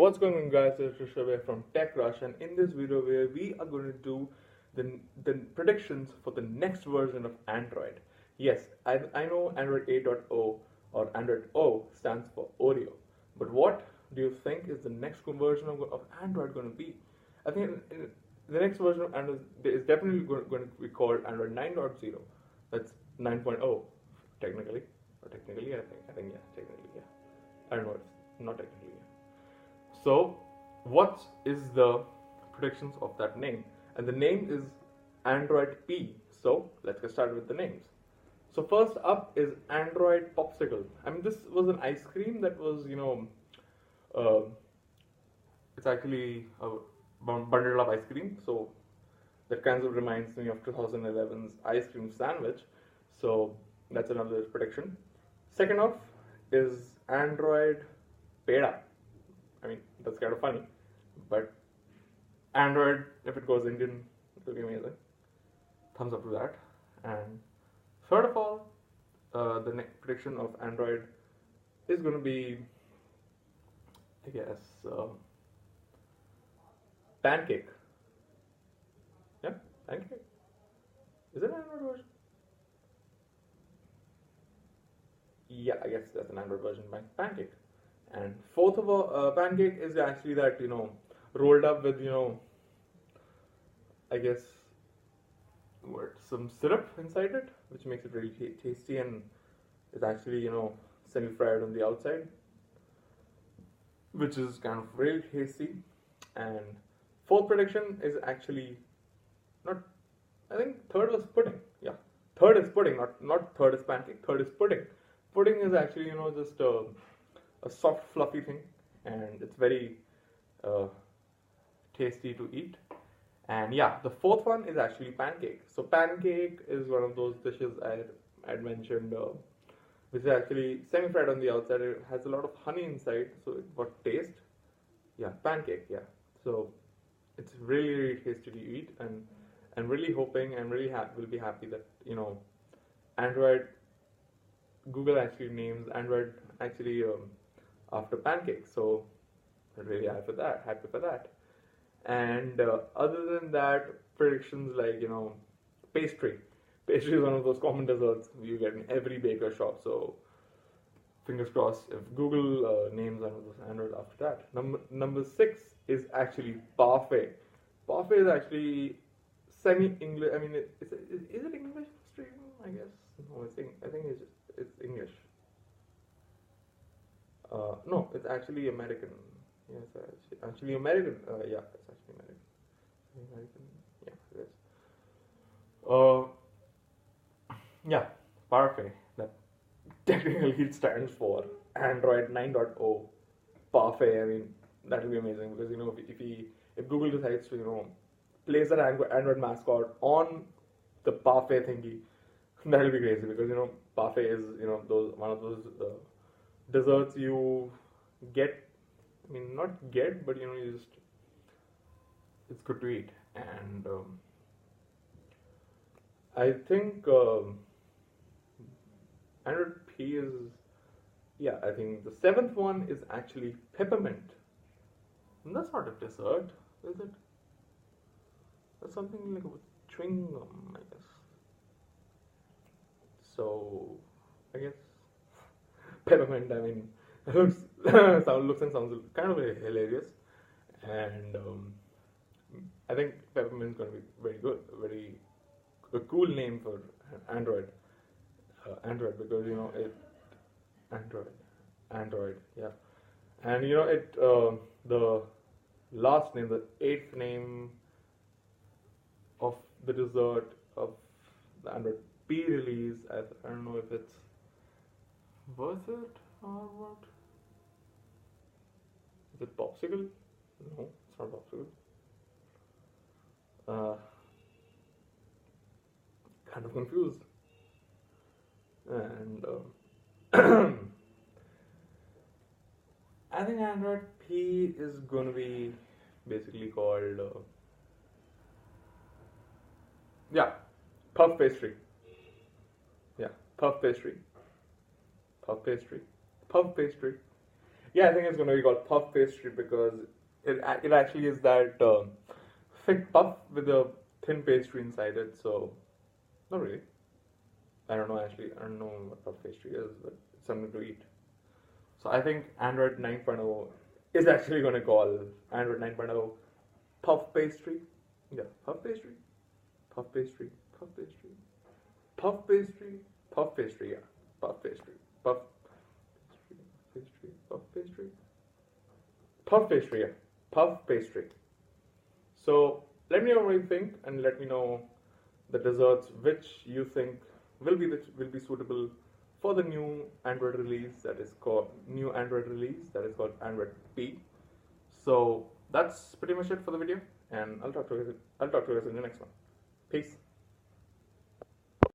what's going on, guys? It's Rishabh from TechRush, and in this video where we are going to do the predictions for the next version of Android. Yes, I know Android 8.0 or Android O stands for Oreo, but what do you think is the next version of Android going to be? I think the next version of Android is definitely going to be called Android 9.0. That's 9.0 technically, or technically I think yeah, technically yeah. I don't know, it's not technically yeah. So, what is the predictions of that name? And the name is Android P. So, let's get started with the names. So, first up is Android Popsicle. I mean, this was an ice cream that was, uh, it's actually a bundle of ice cream. So, that kind of reminds me of 2011's ice cream sandwich. So, that's another prediction. Second off is Android Peda. I mean, that's kind of funny, but Android, if it goes Indian, it will be amazing. Thumbs up to that. And third of all, the next prediction of Android is going to be, I guess, Pancake. Yeah, Pancake. Is it an Android version? Yeah, I guess that's an Android version by Pancake. And fourth of all, Pancake is actually that, rolled up with, I guess, some syrup inside it, which makes it really tasty, and it's actually, semi-fried on the outside, which is kind of really tasty. And fourth prediction is actually not, I think third was pudding. Yeah, third is pudding, not third is pancake, third is pudding. Pudding is actually, just a soft, fluffy thing, and it's very tasty to eat. And yeah, the fourth one is actually pancake. So pancake is one of those dishes I had mentioned, which is actually semi-fried on the outside. It has a lot of honey inside, so it got taste. Yeah, pancake. Yeah, so it's really, really tasty to eat, and I'm really hoping and really will be happy that Android, Google actually names Android actually after pancake. So I'm really happy for that. And other than that, predictions like pastry. Pastry is one of those common desserts you get in every baker shop. So fingers crossed if Google names Android after that. Number 6 is actually parfait. Parfait is actually semi-English. I mean, is it English stream? I guess no. I think it's English. No, it's actually American. Yes, actually American. Yeah, it's actually American. American. Yeah, it is. Yeah, Parfait. That technically it stands for Android 9.0 Parfait. I mean, that will be amazing because if Google decides to place an Android mascot on the Parfait thingy, that will be crazy because Parfait is those one of those desserts you get. I mean, not get, but you just it's good to eat. And I think Android P is I think the seventh one is actually peppermint. And that's not a dessert, is it? That's something like a chewing gum, I guess. So I guess peppermint. I mean, looks and sounds kind of hilarious, and I think peppermint is going to be very good, very a cool name for Android. Android because it Android yeah, and it the last name, the eighth name of the dessert of the Android P release. I don't know if it's worth it or what. Is it popsicle? No, it's not popsicle. Kind of confused. And I think Android P is going to be basically called puff pastry. Yeah, puff pastry. Puff pastry. Puff pastry. Yeah, I think it's going to be called puff pastry because it actually is that thick puff with a thin pastry inside it. So not really. I don't know actually. I don't know what puff pastry is, but it's something to eat. So I think Android 9.0 is actually going to call Android 9.0 puff pastry. Yeah, puff pastry, puff pastry, puff pastry, puff pastry, puff pastry. Yeah, puff pastry, puff pastry, puff pastry, puff pastry. Yeah, puff pastry. So let me know what you think, and let me know the desserts which you think will be suitable for the new Android release that is called Android P. So that's pretty much it for the video, and I'll talk to you guys in the next one. Peace.